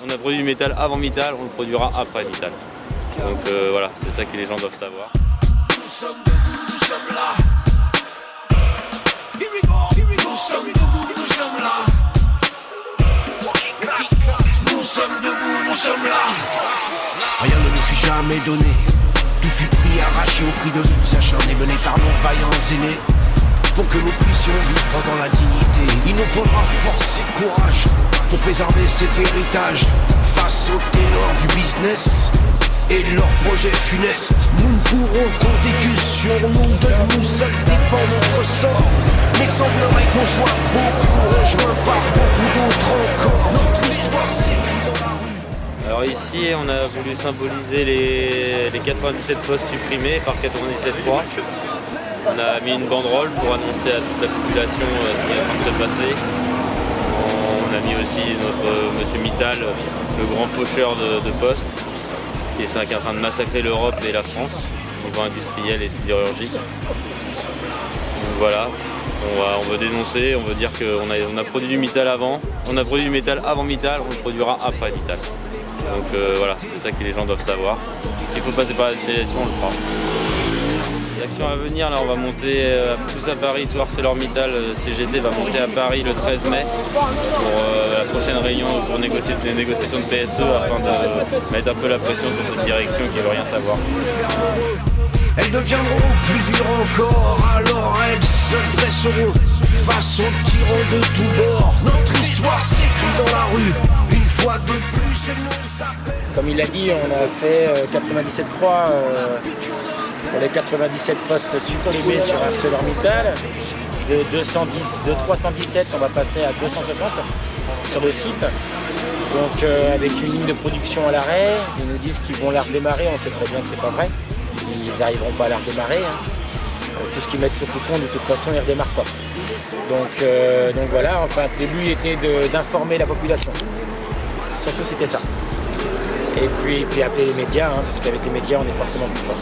On a produit du métal avant Mittal, on le produira après Mittal. Donc voilà, c'est ça que les gens doivent savoir. Nous sommes debout, nous sommes là. Here we go, nous sommes debout, nous sommes là. Nous sommes debout, nous sommes là. Rien ne nous fut jamais donné. Tout fut pris, arraché au prix de luttes acharnées menées par nos vaillants aînés. Pour que nous puissions vivre dans la dignité, il nous faudra force et courage pour préserver cet héritage face au ténor du business et leurs projets funestes. Nous ne pourrons compter que sur nous, de nous seuls dépend notre sort. Mais il semblerait qu'on soit beaucoup rejoints par beaucoup d'autres encore. Notre histoire s'écrit dans la rue. Alors ici, on a voulu symboliser les 97 postes supprimés par 97.3. On a mis une banderole pour annoncer à toute la population ce qui est en train de se passer. On a mis aussi notre monsieur Mittal, le grand faucheur de postes, qui est en train de massacrer l'Europe et la France au niveau industriel et sidérurgique. Donc voilà, on veut dénoncer, on veut dire qu'on a produit du Mittal avant. On a produit du métal avant Mittal, on le produira après Mittal. Donc voilà, c'est ça que les gens doivent savoir. S'il faut passer par la sélection, on le fera. L'action à venir, là on va monter tous à Paris, tout ArcelorMittal CGT va monter à Paris le 13 mai pour la prochaine réunion pour négocier des négociations de PSE afin de mettre un peu la pression sur cette direction qui veut rien savoir. Elles deviendront plus dures encore, alors elles se dresseront face aux tyrans de tous bords. Notre histoire s'écrit dans la rue, une fois de plus elle nous appelle. Comme il a dit, on a fait 97 croix pour les 97 postes supprimés sur ArcelorMittal. De 317, on va passer à 260 sur le site. Donc avec une ligne de production à l'arrêt, ils nous disent qu'ils vont la redémarrer, on sait très bien que c'est pas vrai. Ils n'arriveront pas à la redémarrer. Tout ce qu'ils mettent sur Coupon, de toute façon, ils ne redémarrent pas. Donc voilà, enfin, le but était d'informer la population. Surtout, c'était ça. Et puis appeler les médias, parce qu'avec les médias, on est forcément plus fort.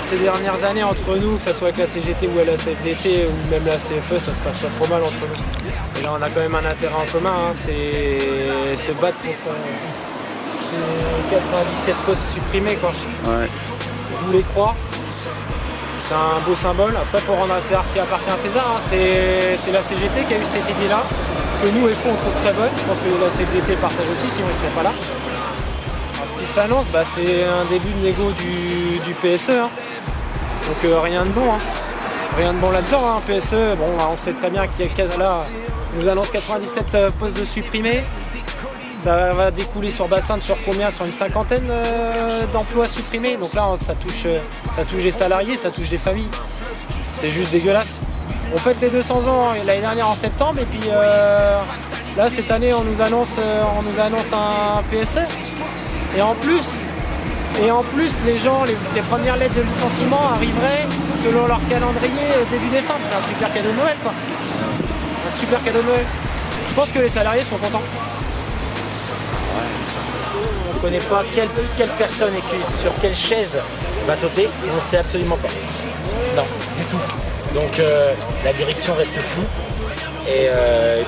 Ces dernières années entre nous, que ce soit avec la CGT ou la CFDT ou même la CFE, ça se passe pas trop mal entre nous. Et là on a quand même un intérêt en commun, c'est se battre contre ces 97 postes supprimés quoi. Ouais. D'où les croix. C'est un beau symbole. Après il faut rendre à César ce qui appartient à César. C'est la CGT qui a eu cette idée là, que nous FO on trouve très bonne. Je pense que la CFDT partage aussi, sinon ils ne seraient pas là. Ce qui s'annonce, c'est un début de négo du PSE. Donc rien de bon. Rien de bon là-dedans. PSE, bon, on sait très bien qu'il y a là, on nous annonce 97 postes de supprimés. Ça va découler sur Bassin sur combien? Sur une cinquantaine d'emplois supprimés. Donc là, ça touche des salariés, ça touche des familles. C'est juste dégueulasse. On fête les 200 ans l'année dernière en septembre et puis là cette année on nous annonce un PSE. Et en plus, les gens, les premières lettres de licenciement arriveraient selon leur calendrier début décembre. C'est un super cadeau de Noël, quoi. Un super cadeau de Noël. Je pense que les salariés sont contents. On ne connaît pas quelle personne et sur quelle chaise va sauter, on ne sait absolument pas. Non, du tout. Donc la direction reste floue. Et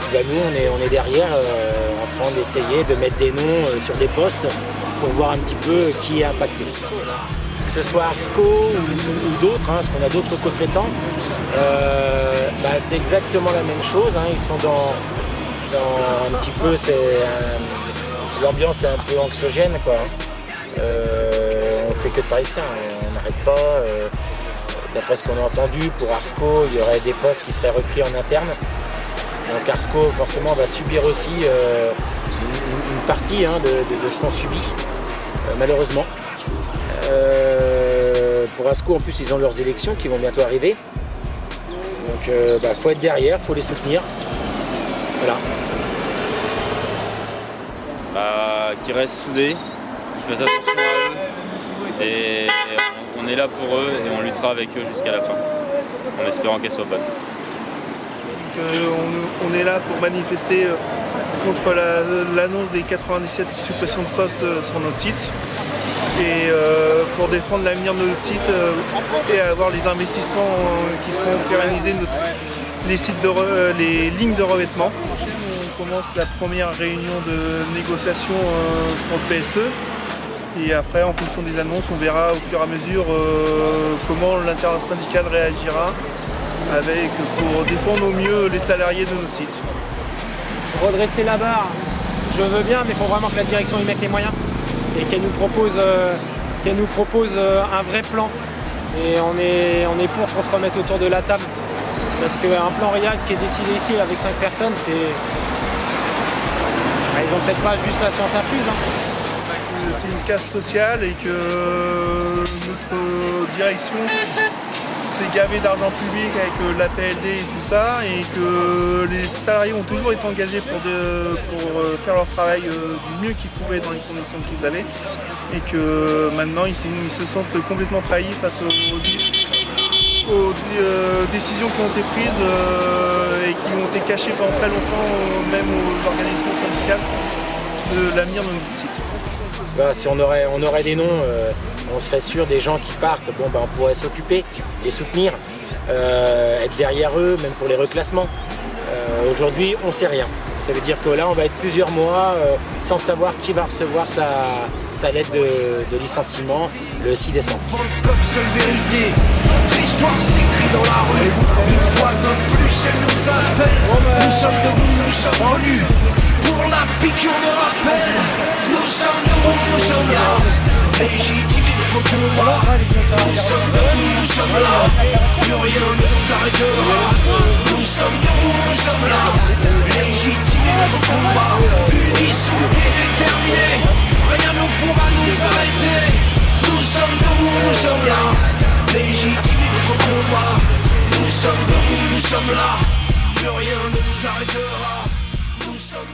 puis nous, on est derrière en train d'essayer de mettre des noms sur des postes pour voir un petit peu qui est impacté. Que ce soit Arsco ou d'autres, parce qu'on a d'autres co-traitants, c'est exactement la même chose. Ils sont dans un petit peu, l'ambiance est un peu anxiogène, quoi. On fait que de parler de ça, on n'arrête pas. D'après ce qu'on a entendu, pour Arsco, il y aurait des postes qui seraient repris en interne. Donc Arsco forcément va subir aussi une partie de ce qu'on subit, malheureusement. Pour Arsco en plus ils ont leurs élections qui vont bientôt arriver. Donc faut être derrière, faut les soutenir. Voilà. Qu'ils restent soudés, qu'ils fassent attention à eux. Et on est là pour eux et on luttera avec eux jusqu'à la fin, en espérant qu'elle soit bonne. On est là pour manifester contre l'annonce des 97 suppressions de postes sur notre site et pour défendre l'avenir de notre site et avoir les investissements qui feront pérenniser les lignes de revêtement. On commence la première réunion de négociation pour le PSE et après en fonction des annonces on verra au fur et à mesure comment l'intersyndicale réagira pour défendre au mieux les salariés de notre site. Redresser la barre, je veux bien, mais il faut vraiment que la direction y mette les moyens et qu'elle nous propose un vrai plan. Et on est pour qu'on se remette autour de la table. Parce qu'un plan réel qui est décidé ici avec 5 personnes, ils n'ont peut-être pas juste la science infuse. C'est une casse sociale et que notre direction s'est gavée d'argent public avec l'APLD et tout ça, et que les salariés ont toujours été engagés pour faire leur travail du mieux qu'ils pouvaient dans les conditions qu'ils avaient, et que maintenant ils se sentent complètement trahis face aux décisions qui ont été prises et qui ont été cachées pendant très longtemps, même aux organisations syndicales, de l'avenir de notre site. Si on aurait des noms, on serait sûr des gens qui partent, on pourrait s'occuper, les soutenir, être derrière eux, même pour les reclassements. Aujourd'hui, on ne sait rien. Ça veut dire que là, on va être plusieurs mois sans savoir qui va recevoir sa lettre de licenciement le 6 décembre. Comme seule vérité, notre histoire s'écrit dans la rue. Une fois de plus, elle nous appelle. Nous sommes debout, nous sommes venus. Pour la piqûre de rappel, nous sommes debout, nous sommes là. Légitimer notre combat. Nous sommes debout, nous sommes là. Plus rien ne nous arrêtera. Nous sommes debout, nous sommes là. Légitimer notre combat. Unis, soudés, déterminés. Rien ne pourra nous arrêter. Nous sommes debout, nous sommes là. Légitimer notre combat. Nous sommes debout, nous sommes là. Plus rien ne nous arrêtera. Nous sommes